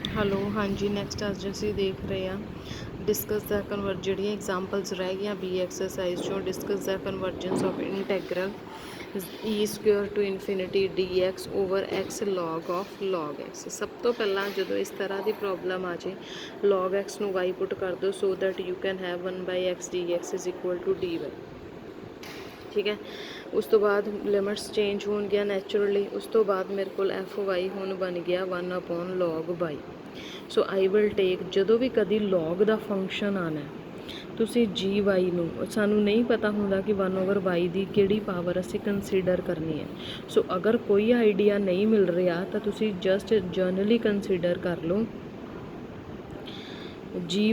Hello ਹਾਂਜੀ next ਅੱਜ ਅਸੀਂ ਦੇਖ ਰਹੇ ਹਾਂ ਡਿਸਕਸ ਦਾ ਕਨਵਰਟ ਜਿਹੜੀਆਂ ਐਗਜ਼ਾਮਪਲਸ ਰਹਿ ਗਈਆਂ ਬੀ ਐਕਸਰਸਾਈਜ਼ ਚੋਂ ਡਿਸਕਸ ਦਾ convergence of integral e square to infinity d x over x log of log x. ਸਭ ਤੋਂ ਪਹਿਲਾਂ ਜਦੋਂ ਇਸ ਤਰ੍ਹਾਂ ਦੀ ਪ੍ਰੋਬਲਮ ਆ ਜੇ ਲੌਗ ਐਕਸ ਨੂੰ ਵਾਈ ਪੁੱਟ ਕਰ ਦਿਓ so that you can have 1/x dx is equal to dy। ठीक है, उस तो बाद लिमिट्स चेंज हो गया नैचुरली। उस तो बाद मेरे को एफ वाई हुण बन गया 1/log y. So I will take जो भी कभी लॉग का फंक्शन आना तुसी जी वाई नू सानू नहीं पता होंदा कि 1/y की किहड़ी पावर असी कंसीडर करनी है। सो अगर कोई आइडिया नहीं मिल रहा तो तुसी जस्ट जनरली कंसीडर कर लो gy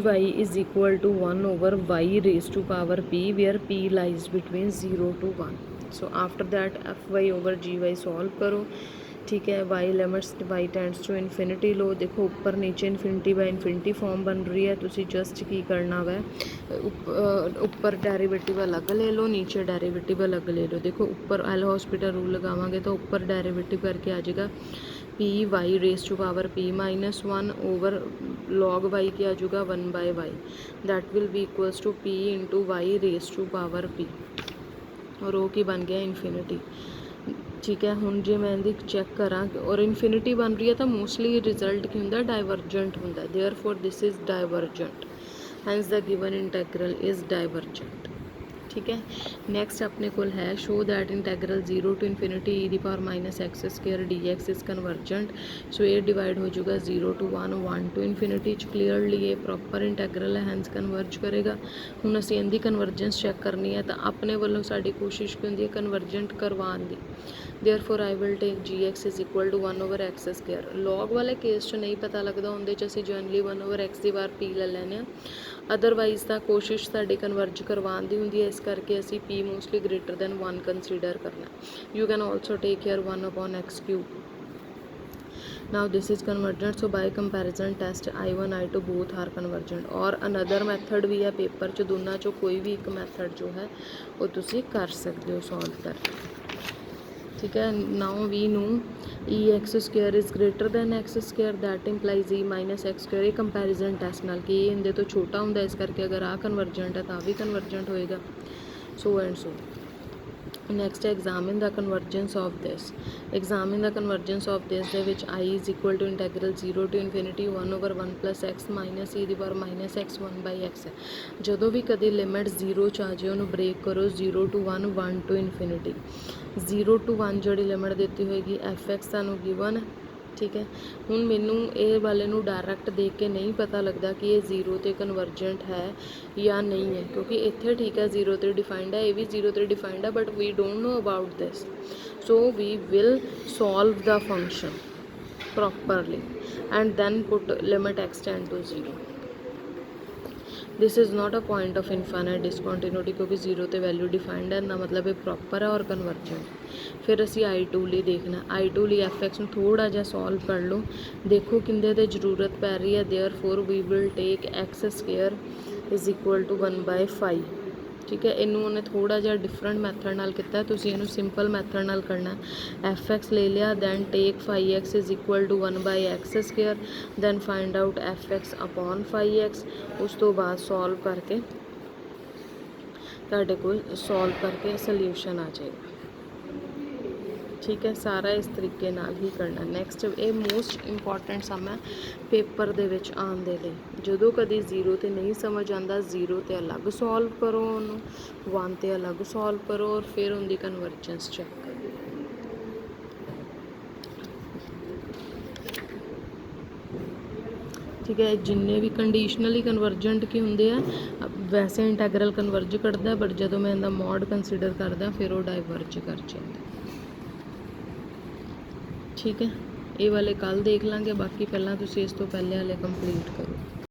is equal to 1/y raised to power p where p lies between 0 to 1। so after that fy over gy solve करो। ठीक है, y limits y tends to infinity लो। देखो ऊपर नीचे इनफिनिटी बाय इनफिनिटी फॉर्म बन रही है। तुसी जस्ट की करना वै ऊपर डेरिवेटिव अलग ले लो नीचे डेरिवेटिव अलग ले लो। देखो ऊपर एल हॉस्पिटल रूल लगावांगे तो ऊपर डेरिवेटिव करके आ जाएगा p y raise to power p -1 over log y क्या आ जाएगा 1/y that will be equals to p into y raise to power p और वो की बन गया इनफिनिटी। ठीक है, हुण जे मैं इहदी चैक करा और इनफिनिटी बन रही है तो मोस्टली रिजल्ट की होंगे डाइवर्जेंट होंगे। Therefore this is divergent hence the given integral is divergent. ठीक है, नैक्सट अपने को है show that integral 0 to infinity e⁻x² dx is convergent. So ये डिवाइड हो जाएगा 0 to 1 1 to इनफिनिटी। क्लीयरली ये प्रॉपर इंटैग्रल है हैंस कन्वर्ज करेगा। हुण असीं इहदी कन्वर्जेंस चैक करनी है तो अपने वालों साडी कोशिश की होंदी है कन्वर्जेंट करवाने दी। Therefore I will take gx is equal to 1/x²। Log वाले केस च नहीं पता लगता उहदे च असीं जनरली 1/x की बार p ले लैने। अदरवाइज़ तो कोशिश साडी कन्वर्ज करवाने दी हुंदी है, इस करके असीं p mostly greater than 1 consider करना। You can also take care 1/x³। now this is convergent so by comparison test I1 I2 both are convergent। और another method भी है पेपर च दोनों चो कोई भी एक मैथड जो है वो तुसी कर सकते हो सॉल्व करके। ठीक है, now we know e⁻x² is greater than x² that implies e⁻x²। ये कंपैरिजन टेस्ट नाल कि ये इहदे तो छोटा होंदा इस करके अगर आ कन्वर्जेंट है तो भी कन्वर्जेंट होएगा। So and so next examine the convergence of this. Examine the convergence of this दे which I is equal to integral 0 to infinity 1/1 + x - e⁻x 1/x है। जो भी कभी लिमिट 0 च आ जाए उन्होंने ब्रेक करो 0 to 1 1 to इनफिनिटी। 0 to 1 जी लिमिट दी होएगी f(x) सानू गिवन है। ठीक है, हुण मैनू ये वाले नू डायरैक्ट देख के नहीं पता लगता कि ये 0 ते कन्वर्जेंट है या नहीं है क्योंकि इत्थे ठीक है 0 ते डिफाइंड है, ये भी 0 ते डिफाइंड है but we don't know about this. So we will solve the function properly and then put limit x tend to 0। This is not a point of infinite discontinuity क्योंकि 0 ते वैल्यू डिफाइंड है ना मतलब ये proper है और convergent. फिर असी I2 लिए देखना I2 लिए f(x) में थोड़ा जा सॉल्व कर लो। देखो किंदे ते जरूरत पै रही है। Therefore we will take x² is equal to 1/5। ठीक है, इनू उन्हें थोड़ा जा डिफरेंट मैथड नाल किया, तुसीं इनू सिंपल मैथड नाल करना। f(x) ले लिया then take 5x is equal to 1/x²। Then find out f(x) upon 5x। उस तो बाद सॉल्व करके तुहाडे कोल सॉल्व करके सल्यूशन आ जाएगा। ठीक है, सारा इस तरीके नाल ही करना। नैक्सट ये मोस्ट इंपॉर्टेंट सम है पेपर दे विच आउण दे लई। जदों कदी 0 ते नहीं समझ आंदा 0 ते अलग सॉल्व करो, उन्होंने 1 ते अलग सॉल्व करो और फिर उनकी कन्वर्जेंस चैक करो। ठीक है, जिन्ने भी कंडीशनली कन्वर्जेंट की होंगे है वैसे इंटैग्रल कन्वर्ज करता है बट जो मैं इनका मॉड कंसीडर करदा फिर वो डाइवर्ज कर जाता। ठीक है, ये वाले कल देख लाँगे, बाकी पहला तुसीं इस तो पहले वाले कंप्लीट करो।